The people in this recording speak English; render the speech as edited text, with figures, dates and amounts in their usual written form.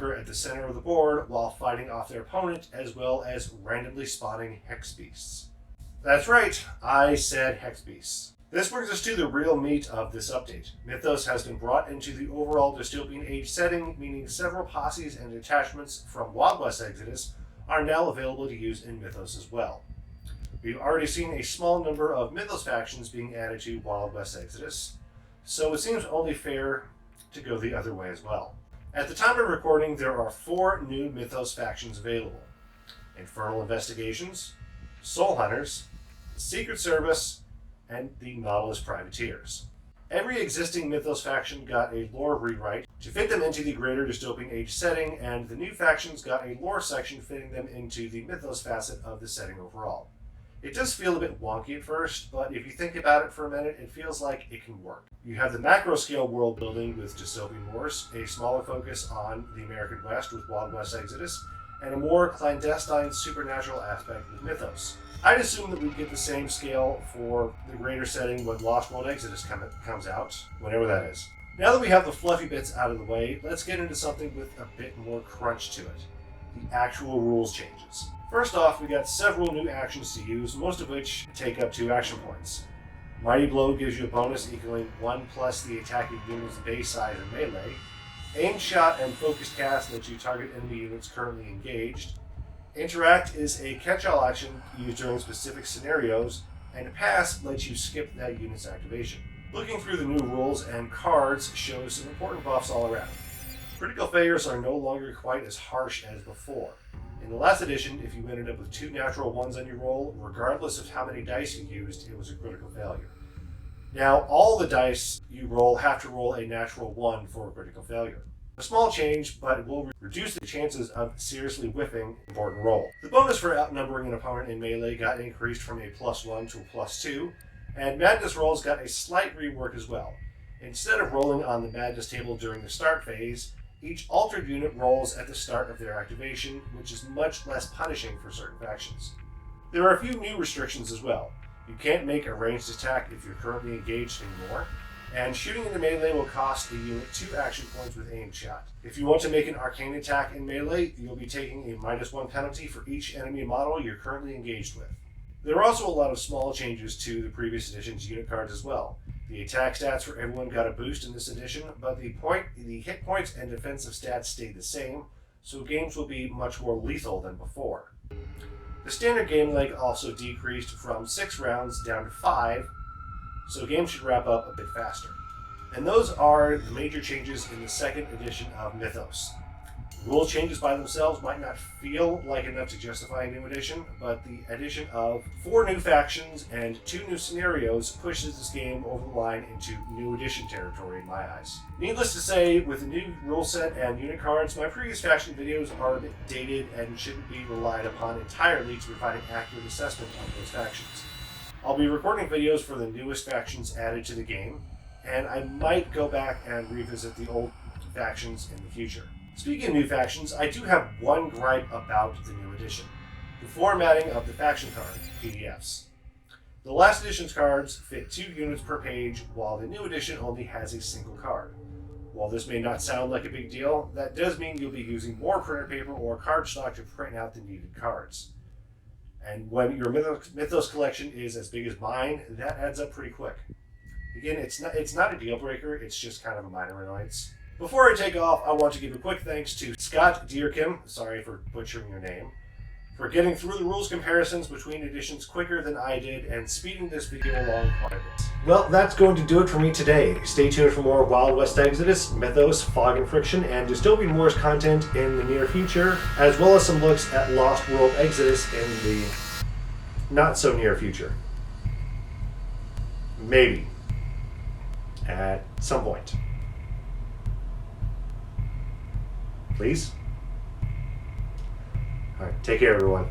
at the center of the board while fighting off their opponent, as well as randomly spawning hex beasts. That's right, I said hex beasts. This brings us to the real meat of this update. Mythos has been brought into the overall dystopian age setting, meaning several posses and detachments from Wild West Exodus are now available to use in Mythos as well. We've already seen a small number of Mythos factions being added to Wild West Exodus, so it seems only fair to go the other way as well. At the time of recording, there are 4 new Mythos factions available: Infernal Investigations, Soul Hunters, Secret Service, and the Nautilus Privateers. Every existing Mythos faction got a lore rewrite to fit them into the greater dystopian age setting, and the new factions got a lore section fitting them into the Mythos facet of the setting overall. It does feel a bit wonky at first, but if you think about it for a minute, it feels like it can work. You have the macro-scale world building with Dystopian Wars, a smaller focus on the American West with Wild West Exodus, and a more clandestine supernatural aspect with Mythos. I'd assume that we'd get the same scale for the greater setting when Lost World Exodus comes out, whenever that is. Now that we have the fluffy bits out of the way, let's get into something with a bit more crunch to it: the actual rules changes. First off, we got several new actions to use, most of which take up 2 action points. Mighty Blow gives you a bonus equaling 1 plus the attacking unit's base size and melee. Aim Shot and Focused Cast lets you target enemy units currently engaged. Interact is a catch-all action used during specific scenarios, and Pass lets you skip that unit's activation. Looking through the new rules and cards shows some important buffs all around. Critical failures are no longer quite as harsh as before. In the last edition, if you ended up with 2 natural 1s on your roll, regardless of how many dice you used, it was a critical failure. Now, all the dice you roll have to roll a natural 1 for a critical failure. A small change, but it will reduce the chances of seriously whiffing an important roll. The bonus for outnumbering an opponent in melee got increased from a +1 to a +2, and Madness rolls got a slight rework as well. Instead of rolling on the Madness table during the start phase, each altered unit rolls at the start of their activation, which is much less punishing for certain factions. There are a few new restrictions as well. You can't make a ranged attack if you're currently engaged anymore, and shooting into melee will cost a unit 2 action points with Aim Shot. If you want to make an arcane attack in melee, you'll be taking a -1 penalty for each enemy model you're currently engaged with. There are also a lot of small changes to the previous edition's unit cards as well. The attack stats for everyone got a boost in this edition, but the hit points and defensive stats stayed the same, so games will be much more lethal than before. The standard game length also decreased from 6 rounds down to 5, so games should wrap up a bit faster. And those are the major changes in the second edition of Mythos. Rule changes by themselves might not feel like enough to justify a new edition, but the addition of 4 new factions and 2 new scenarios pushes this game over the line into new edition territory in my eyes. Needless to say, with the new rule set and unit cards, my previous faction videos are a bit dated and shouldn't be relied upon entirely to provide an accurate assessment of those factions. I'll be recording videos for the newest factions added to the game, and I might go back and revisit the old factions in the future. Speaking of new factions, I do have one gripe about the new edition: the formatting of the faction card PDFs. The last edition's cards fit 2 units per page, while the new edition only has a single card. While this may not sound like a big deal, that does mean you'll be using more printer paper or cardstock to print out the needed cards. And when your Mythos collection is as big as mine, that adds up pretty quick. Again, it's not a deal breaker, it's just kind of a minor annoyance. Before I take off, I want to give a quick thanks to Scott Deerkim, sorry for butchering your name, for getting through the rules comparisons between editions quicker than I did and speeding this video along quite a bit. Well, that's going to do it for me today. Stay tuned for more Wild West Exodus, Mythos, Fog and Friction, and Dystopian Wars content in the near future, as well as some looks at Lost World Exodus in the not so near future. Maybe. At some point. Please? Alright, take care everyone.